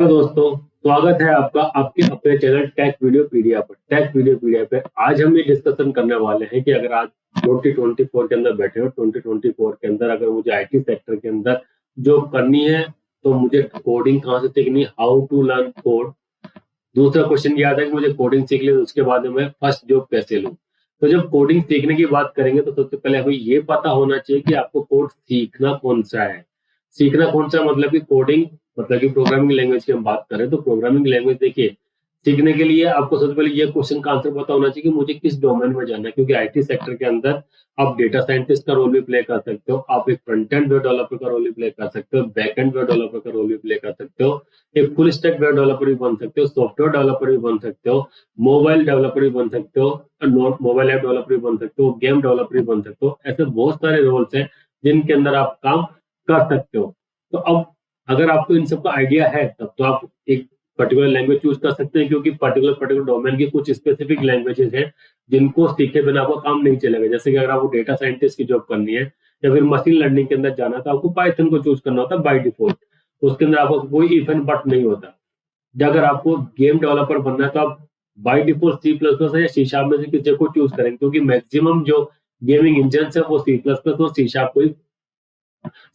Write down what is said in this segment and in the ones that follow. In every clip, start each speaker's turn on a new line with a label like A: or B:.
A: दोस्तों, स्वागत है आपका आपके अपने चैनल टेक वीडियो पीडिया पर। टेक वीडियो पीडिया पे आज हम ये डिस्कशन करने वाले हैं कि अगर आज 2024 के अंदर बैठे हो, 2024 के अंदर अगर मुझे आईटी सेक्टर के अंदर जॉब करनी है तो मुझे कोडिंग कहाँ से सीखनी, हाउ टू लर्न कोड। दूसरा क्वेश्चन याद है कि मुझे कोडिंग सीख ली तो उसके बाद में मैं फर्स्ट जॉब कैसे लूँ। तो जब कोडिंग सीखने की बात करेंगे तो सबसे पहले हमें ये पता होना चाहिए कि आपको कोड सीखना कौन सा है। सीखना कौन सा मतलब कि कोडिंग मतलब कि प्रोग्रामिंग लैंग्वेज की हम बात करें तो प्रोग्रामिंग लैंग्वेज देखिए, सीखने के लिए आपको सबसे पहले ये क्वेश्चन का आंसर पता होना चाहिए कि मुझे किस डोमेन में जाना है, क्योंकि आईटी सेक्टर के अंदर आप डेटा साइंटिस्ट का रोल भी प्ले कर सकते हो, आप एक फ्रंट एंड वेब डेवलपर का रोल भी प्ले कर सकते हो, बैक एंड वेब डेवलपर का रोल भी प्ले कर सकते हो, एक फुल स्टैक वेब डेवलपर भी बन सकते हो, सॉफ्टवेयर डेवलपर भी बन सकते हो, मोबाइल डेवलपर भी बन सकते हो, मोबाइल ऐप डेवलपर भी बन सकते हो, गेम डेवलपर भी बन सकते हो। ऐसे बहुत सारे रोल्स हैं जिनके अंदर आप काम कर सकते हो। तो अब अगर आपको इन सब का आइडिया है तब तो आप एक पर्टिकुलर लैंग्वेज चूज कर सकते हैं, क्योंकि पर्टिकुलर डोमेन की कुछ स्पेसिफिक लैंग्वेजेस हैं जिनको सीखे बिना आपका काम नहीं चलेगा। जैसे कि अगर आपको डेटा साइंटिस्ट की जॉब करनी है या फिर मशीन लर्निंग के अंदर जाना तो आपको पाइथन को चूज करना होता है बाय डिफॉल्ट। उसके अंदर आपको कोई इफ एंड बट नहीं होता। अगर आपको गेम डेवलपर बनना है तो आप by default C plus plus या सी शार्प में से किसी को चूज करेंगे, क्योंकि मैक्सिमम जो गेमिंग इंजन है वो सी प्लस प्लस और सी शार्प को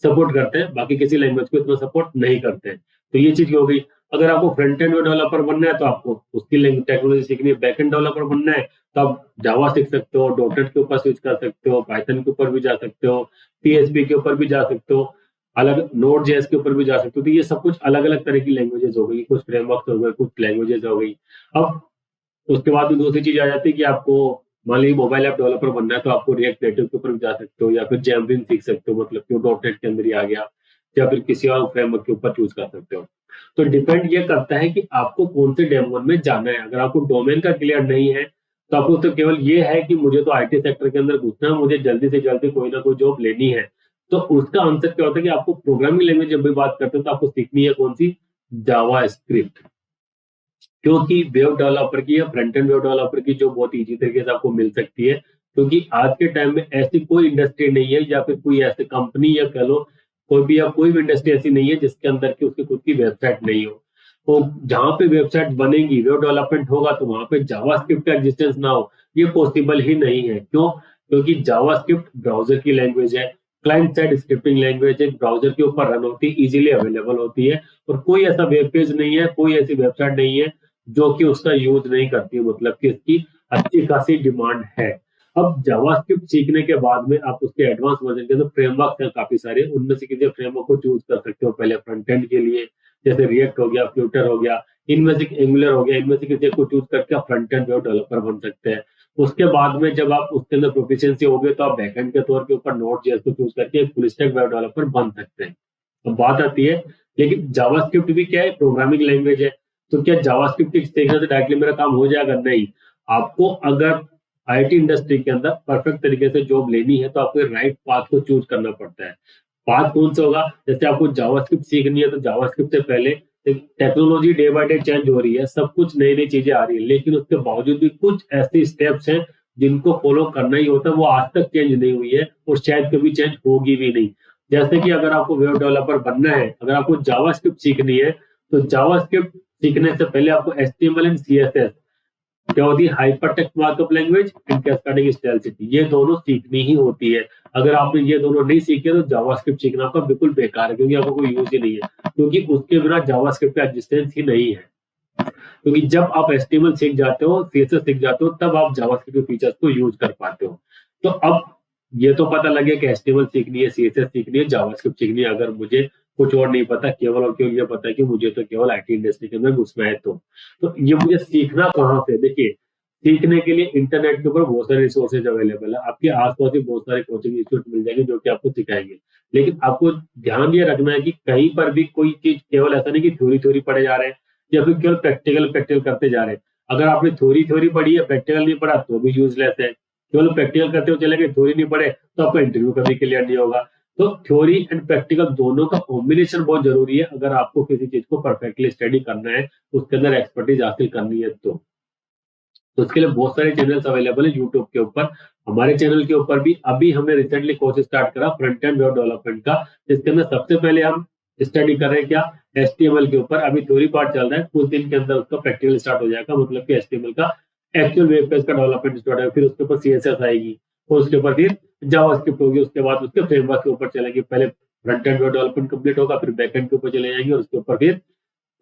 A: सपोर्ट करते हैं, बाकी किसी लैंग्वेज को इतना सपोर्ट नहीं करते हैं। तो ये चीज हो गई। अगर आपको फ्रंट एंड डेवलपर बनना है तो आपको उसकी टेक्नोलॉजी सीखनी है। बैक एंड डेवलपर बनना है तो आप जावा सीख सकते हो, डॉटेड के ऊपर स्विच कर सकते हो, पाइथन के ऊपर भी जा सकते हो, पीएचपी के ऊपर भी जा सकते हो, अलग नोड जेएस के ऊपर भी जा सकते हो। तो ये सब कुछ अलग अलग तरह की लैंग्वेजेस हो गई, कुछ फ्रेमवर्क हो गए, कुछ लैंग्वेजेस हो गई। अब उसके बाद में दूसरी चीज आ जाती है कि आपको मान लीजिए मोबाइल ऐप डेवलपर बनना है तो आपको रिएक्ट नेटिव के ऊपर भी जा सकते हो, या फिर जैमरिन सीख सकते हो, मतलब कि डॉट नेट के अंदर ही आ गया, या फिर किसी और फ्रेमवर्क के ऊपर चूज कर सकते हो। तो डिपेंड ये करता है कि आपको कौन से डोमेन में जाना है। अगर आपको डोमेन का क्लियर नहीं है तो आपको तो केवल ये है कि मुझे तो आईटी सेक्टर के अंदर घुसना है, मुझे जल्दी से जल्दी कोई ना कोई जॉब लेनी है। तो उसका आंसर क्या होता है कि आपको प्रोग्रामिंग लैंग्वेज जब भी बात करते हैं तो आपको सीखनी है कौन सी, जावा स्क्रिप्ट। क्योंकि वेब डेवलपर की या फ्रंट एंड वेब डेवलपर की जो बहुत इजी तरीके से आपको मिल सकती है, क्योंकि आज के टाइम में ऐसी कोई इंडस्ट्री नहीं है या फिर कोई ऐसी कंपनी या कह लो कोई भी इंडस्ट्री ऐसी नहीं है जिसके अंदर की उसकी खुद की वेबसाइट नहीं हो। तो जहां पे वेबसाइट बनेगी, वेब डेवलपमेंट होगा, तो वहां पे जावास्क्रिप्ट का एग्जिस्टेंस ना हो ये पॉसिबल ही नहीं है। क्यों? क्योंकि जावास्क्रिप्ट ब्राउजर की लैंग्वेज है, क्लाइंट साइड स्क्रिप्टिंग लैंग्वेज है, ब्राउजर के ऊपर रन होती है, इजीली अवेलेबल होती है, और कोई ऐसा वेब पेज नहीं है, कोई ऐसी वेबसाइट नहीं है जो कि उसका यूज नहीं करती है, मतलब कि इसकी अच्छी खासी डिमांड है। अब जावास्क्रिप्ट सीखने के बाद में आप उसके एडवांस वर्जन के अंदर फ्रेमवर्क हैं काफी सारे, उनमें से किसी फ्रेमवर्क को चूज कर सकते हो पहले फ्रंट एंड के लिए। जैसे रिएक्ट हो गया, फ्लूटर हो गया, इनमें से एंगुलर हो गया, इनमें से किसी को चूज करके आप फ्रंट एंड वेब डेवलपर बन सकते हैं। उसके बाद में जब आप उसके अंदर प्रोफिशिएंसी हो गई तो आप बैकएंड के तौर के ऊपर नोड जेएस को चूज करके एक फुल स्टैक वेब डेवलपर बन सकते हैं। तो बात आती है, लेकिन जावास्क्रिप्ट भी क्या है, प्रोग्रामिंग लैंग्वेज है। तो क्या जावास्क्रिप्ट सीखने से डायरेक्टली मेरा काम हो जाएगा? नहीं। आपको अगर आईटी इंडस्ट्री के अंदर परफेक्ट तरीके से जॉब लेनी है तो आपको राइट पाथ को चूज करना पड़ता है। पाथ कौन सा होगा? जैसे आपको जावास्क्रिप्ट सीखनी है तो जावास्क्रिप्ट से पहले technology day by day change हो रही है, सब कुछ नई नई चीजें आ रही है, लेकिन उसके बावजूद भी कुछ ऐसे स्टेप्स हैं जिनको फॉलो करना ही होता है, वो आज तक चेंज नहीं हुई है और शायद कभी चेंज होगी भी नहीं। जैसे कि अगर आपको वेब डेवलपर बनना है, अगर आपको जावास्क्रिप्ट सीखनी है तो जावास्क्रिप्ट सीखने से पहले आपको एचटीएमएल एंड सीएसएस, क्या होती है, hypertext markup language and cascading style सीखनी, ये दोनों सीखनी ही होती है। अगर आपने ये दोनों नहीं सीखे तो जावास्क्रिप्ट सीखना आपका बिल्कुल बेकार है, क्योंकि आपको कोई यूज ही नहीं है, क्योंकि उसके बिना जावास्क्रिप्ट का एग्जिस्टेंस ही नहीं है। क्योंकि जब आप एचटीएमएल सीख जाते हो, सीएसएस सीख जाते हो, तब आप जावास्क्रिप्ट के फीचर्स को यूज कर पाते हो। तो अब ये तो पता लगे कि एचटीएमएल सीखनी है, सीएसएस सीखनी है, जावास्क्रिप्ट सीखनी है। अगर मुझे कुछ और नहीं पता, केवल और केवल ये पता है कि मुझे तो केवल आईटी इंडस्ट्री के अंदर घुसना है, तो ये मुझे सीखना कहाँ से? देखिए, सीखने के लिए इंटरनेट के ऊपर बहुत सारे रिसोर्सेज अवेलेबल है, आपके आसपास भी बहुत सारे कोचिंग इंस्टीट्यूट मिल जाएंगे जो कि आपको सिखाएंगे। लेकिन आपको ध्यान ये रखना है कि कहीं पर भी कोई चीज केवल ऐसा नहीं कि थ्योरी थ्योरी पढ़े जा रहे हैं या फिर केवल प्रैक्टिकल प्रैक्टिकल करते जा रहे हैं। अगर आपने थ्योरी थ्योरी पढ़ी है, प्रैक्टिकल नहीं पढ़ा, तो भी यूजलेस है। केवल प्रैक्टिकल करते हुए चले गए, थ्योरी नहीं पढ़े, तो आपका इंटरव्यू कभी क्लियर नहीं होगा। तो थ्योरी एंड प्रैक्टिकल दोनों का कॉम्बिनेशन बहुत जरूरी है अगर आपको किसी चीज को परफेक्टली स्टडी करना है, उसके अंदर एक्सपर्टीज हासिल करनी है। तो उसके लिए बहुत सारे चैनल्स अवेलेबल है यूट्यूब के ऊपर। हमारे चैनल के ऊपर भी अभी हमने रिसेंटली कोर्स स्टार्ट करा फ्रंट एंड वेब डेवलपमेंट का, जिसके अंदर सबसे पहले हम स्टडी कर रहे हैं क्या, HTML के ऊपर। अभी थ्योरी पार्ट चल रहा है, कुछ दिन के अंदर उसका प्रैक्टिकल स्टार्ट हो जाएगा, मतलब कि HTML का एक्चुअल वेब पेज का डेवलपमेंट स्टार्ट है। फिर उसके ऊपर CSS आएगी और उसके ऊपर फिर जावास्क्रिप्ट होगी, उसके बाद उसके फ्रेमवर्क के ऊपर चलेंगे। पहले फ्रंट एंड डेवलपमेंट कंप्लीट होगा, फिर बैक एंड के ऊपर चले जाएंगे और उसके ऊपर फिर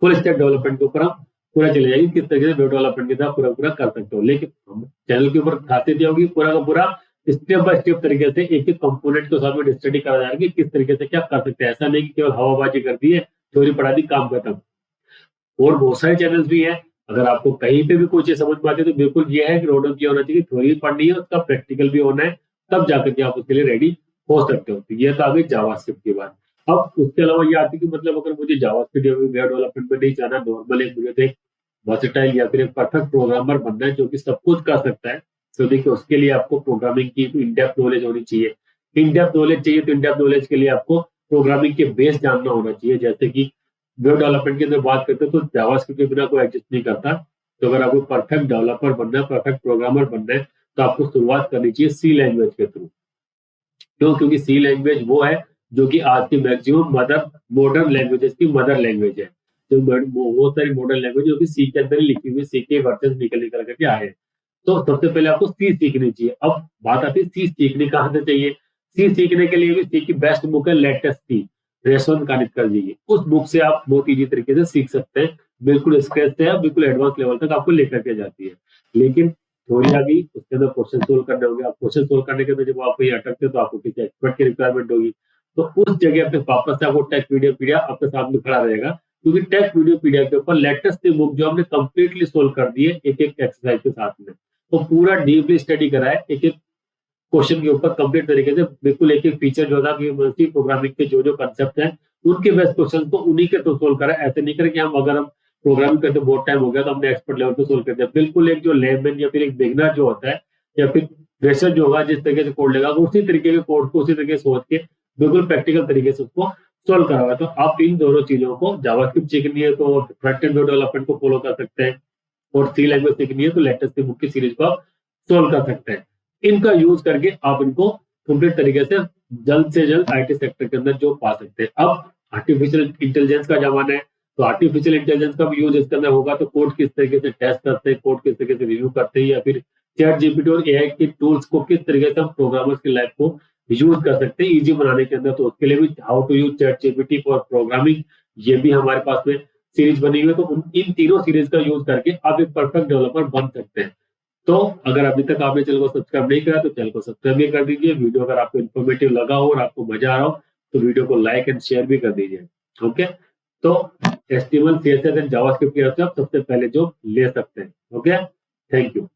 A: फुल स्टैक डेवलपमेंट के ऊपर हम पूरा चले जाएंगे, किस तरीके से वेब डेवलपमेंट के साथ पूरा पूरा कर सकते हो। लेकिन हम चैनल के ऊपर खासियत ये होगी, पूरा का पूरा स्टेप बाय स्टेप तरीके से एक एक कंपोनेंट के साथ में स्टडी करा जाएगा कि किस तरीके से क्या कर सकते हैं। ऐसा नहीं कि केवल हवाबाजी कर दी है, थ्योरी पढ़ा दी, काम खत्म। और बहुत सारे चैनल्स भी हैं, अगर आपको कहीं पे भी कोई चीज समझ में आती है तो बिल्कुल ये है कि रोड ऑन किया होना चाहिए, थ्योरी पढ़नी है, उसका प्रैक्टिकल भी होना है, तब जाकर के आप उसके लिए रेडी हो सकते हो। तो ये तो आ गई जावास्क्रिप्ट की बात। अब उसके अलावा ये आती है कि मतलब अगर मुझे जावास्क्रिप्ट या वेब डेवलपमेंट में नहीं जाना, नॉर्मल एक मुझे तो एक वर्सेटाइल या फिर एक परफेक्ट प्रोग्रामर बनना है जो कि सब कुछ कर सकता है, तो देखिए उसके लिए आपको प्रोग्रामिंग की इन डेप्थ नॉलेज होनी चाहिए। इन डेप्थ नॉलेज चाहिए तो इन डेप्थ नॉलेज के लिए आपको प्रोग्रामिंग के बेस जानना होना चाहिए। जैसे कि वेब डेवलपमेंट की अंदर बात करते हैं तो जावास्क्रिप्ट के बिना कोई एग्जिस्ट नहीं करता। तो अगर आपको परफेक्ट डेवलपर बनना है, परफेक्ट प्रोग्रामर बनना है, तो आपको शुरुआत करनी चाहिए सी लैंग्वेज के थ्रू। क्यों? क्योंकि सी लैंग्वेज वो है जो कि आज की मैक्सिमम मॉडर्न लैंग्वेजेस की मदर लैंग्वेज है। तो बहुत सारी मॉडर्न लैंग्वेज जो कि सी के अंदर ही लिखी हुई, सी के वर्जन निकल निकल करके आए हैं। तो सबसे पहले आपको सी सीखनी चाहिए। अब बात आती है सी सीखनी कहाँ से चाहिए। सी सीखने के लिए भी सी की बेस्ट बुक है लेटेस्ट सी, रेशवन कानिटकर जी की। उस बुक से आप बहुत इजी तरीके से सीख सकते हैं, बिल्कुल स्क्रैच से बिल्कुल एडवांस लेवल तक आपको लेकर के जाती है। लेकिन थ्योरी आ गई, उसके अंदर क्वेश्चन सोल्व करने होंगे। आप क्वेश्चन सोल्व करने के अंदर जब आप कहीं अटकते हो तो आपको किसी एक्सपर्ट की रिक्वायरमेंट होगी। तो उस जगह पे वापस से आपको टेक वीडियो पीडिया आपके सामने खड़ा रहेगा, क्योंकि टेक वीडियो पीडिया के ऊपर लेटेस्ट बुक जो हमने कंप्लीटली सोल्व कर दी है एक एक एक्सरसाइज के साथ में। तो पूरा डीपली स्टडी करा है, एक एक क्वेश्चन के ऊपर कंप्लीट तरीके से, बिल्कुल एक एक फीचर जो था कि मल्टी प्रोग्रामिंग के जो जो कंसेप्ट हैं उनके बेस्ट क्वेश्चन को उन्हीं के थ्रू सोल्व करा। ऐसे नहीं करें कि हम अगर हम प्रोग्रामिंग करते बहुत टाइम हो गया तो हमने एक्सपर्ट लेवल पे सोल्व कर दिया। बिल्कुल एक जो लेमैन या फिर एक बिगनर जो होता है या फिर फ्रेशर जो होगा, जिस तरीके से कोड लेगा उसी तरीके के कोड को उसी तरीके से सोच के बिल्कुल प्रैक्टिकल तरीके से उसको सोल्व करा हुआ है। तो आप इन दोनों चीजों को, जावास्क्रिप्ट सीखनी है तो फ्रंट एंड डेवलपमेंट को फॉलो कर सकते हैं, और सी लैंग्वेज सीखनी है तो लेटेस्ट बुक की सीरीज को आप सोल्व कर सकते हैं। इनका यूज करके आप इनको कंप्लीट तरीके से जल्द से जल्द आईटी सेक्टर के अंदर जो पा सकते हैं। अब आर्टिफिशियल इंटेलिजेंस का जमाना है, तो आर्टिफिशियल इंटेलिजेंस का भी यूज इसके अंदर होगा। तो कोड किस तरीके से टेस्ट करते हैं, कोड किस तरीके से रिव्यू करते हैं, या फिर चैट जीपीटी और एआई के टूल्स को किस तरीके से हम प्रोग्रामर्स की लाइफ को यूज कर सकते हैं इजी बनाने के अंदर। तो उसके लिए भी how to use Chat GPT for programming, ये भी हमारे पास में सीरीज बनी हुई है। तो इन तीनों सीरीज का यूज करके आप एक परफेक्ट डेवलपर बन सकते हैं। तो अगर अभी तक आपने चैनल को सब्सक्राइब नहीं करा तो चैनल को सब्सक्राइब भी कर दीजिए। वीडियो अगर आपको इन्फॉर्मेटिव लगा हो और आपको मजा आ रहा हो तो वीडियो को लाइक एंड शेयर भी कर दीजिए। ओके, तो HTML, CSS एंड जावास्क्रिप्ट की हेल्प से आप सबसे पहले जो ले सकते हैं। Okay, thank you.